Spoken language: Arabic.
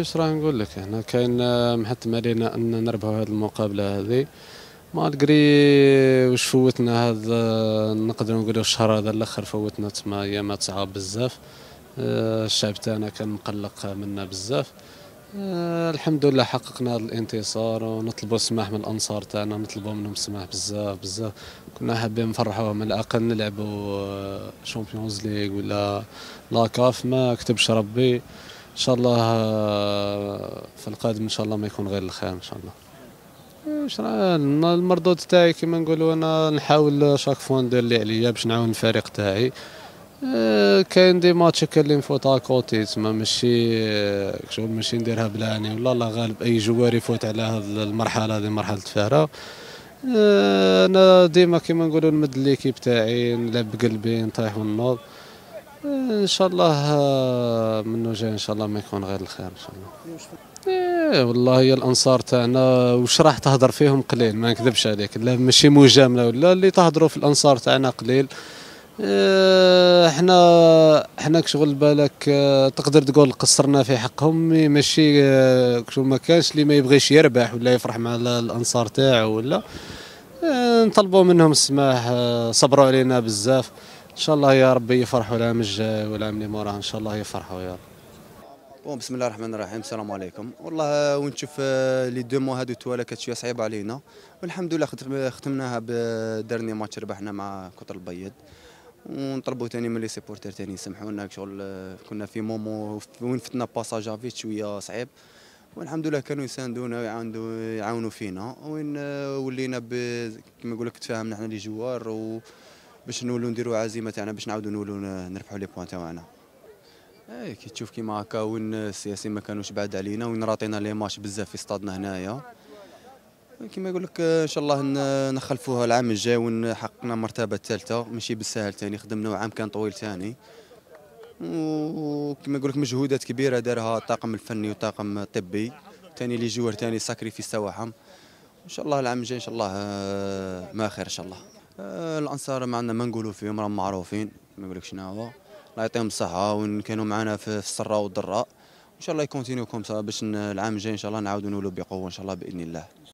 اش راه نقول لك، هنا كاين محتم علينا ان نربحوا هذه المقابله هذه. مالغري واش فوتنا هذا، نقدروا نقولوا الشهر هذا الاخر فوتنا تما ايامات صعاب بزاف. الشعب تاعنا كان مقلق منا بزاف. الحمد لله حققنا هذا الانتصار، ونطلبوا السماح من الانصار تاعنا، نطلبوا منهم السماح بزاف بزاف. كنا حابين نفرحوهم، على الاقل نلعبوا شامبيونز ليغ ولا لاكاف، ما كتبش ربي. ان شاء الله في القادم ان شاء الله ما يكون غير الخير ان شاء الله. ايش راه المردود تاعي كيما نقولوا، انا نحاول شاك فوا ندير اللي عليا باش نعاون الفريق تاعي. كاين دي ماتش كاين اللي نفوت كوتي تما، ماشي شغل ماشي نديرها بلاني ولا الله غالب اي جوار يفوت على هذه المرحله، هذه مرحله الفارق. انا ديما كيما نقولوا نمد ليكيب تاعي، نلعب بقلبي، نطيح ونوض. ان شاء الله منو جاي ان شاء الله ما يكون غير الخير ان شاء الله. ايه والله هي الانصار تاعنا واش راح تهضر فيهم قليل، ما نكذبش عليك، لا ماشي مجامله ولا اللي تهضروا في الانصار تاعنا قليل. احنا كشغل بالك، تقدر تقول قصرنا في حقهم، ماشي كشغل ما كانش اللي ما يبغيش يربح ولا يفرح مع الانصار تاعو ولا. نطلبوا منهم السماح، صبروا علينا بزاف. ان شاء الله يا ربي يفرحوا العام الجاي والعام اللي موراه، ان شاء الله يفرحوا يا رب. بسم الله الرحمن الرحيم، السلام عليكم. والله وين تشوف لي دو مو هادو توالا كانت شويه صعيبه علينا، والحمد لله ختمناها بدرني ماتش ربحنا مع كتر البيض. ونطلبوا ثاني من لي سيبورتير ثاني يسمحونا، شغل كنا في مومو وين فتنا باساج افيت شويه صعيب، والحمد لله كانوا يساندونا ويعاونوا فينا، وين ولينا كما نقول لك تفاهمنا حنا لي جوار، وباش نولوا نديروا عزيمه تاعنا باش نعاودوا نولوا نربحوا لي بوان تاعنا. اي كي تشوف كيما هكا، وين السياسيين ما كانوش بعاد علينا، وين راطينا لي ماتش بزاف في استادنا هنايا. كيما يقول لك ان شاء الله نخلفوها العام الجاي، ونحققنا المرتبه الثالثه ماشي بالسهل ثاني، خدمنا عام كان طويل ثاني، وكما يقول لك مجهودات كبيره دارها الطاقم الفني والطاقم الطبي ثاني، لي جوار ثاني ساكريفيس تاعهم. ان شاء الله العام الجاي ان شاء الله ما خير ان شاء الله. الانصار ما عندنا ما نقولوا فيهم، راهم معروفين، ما نقول لك شنو هو. الله يعطيهم الصحه، وان كانوا معنا في السراء والضراء، ان شاء الله يكونتينيو كوم سا باش العام الجاي ان شاء الله نعاودوا نولوا بقوه ان شاء الله باذن الله.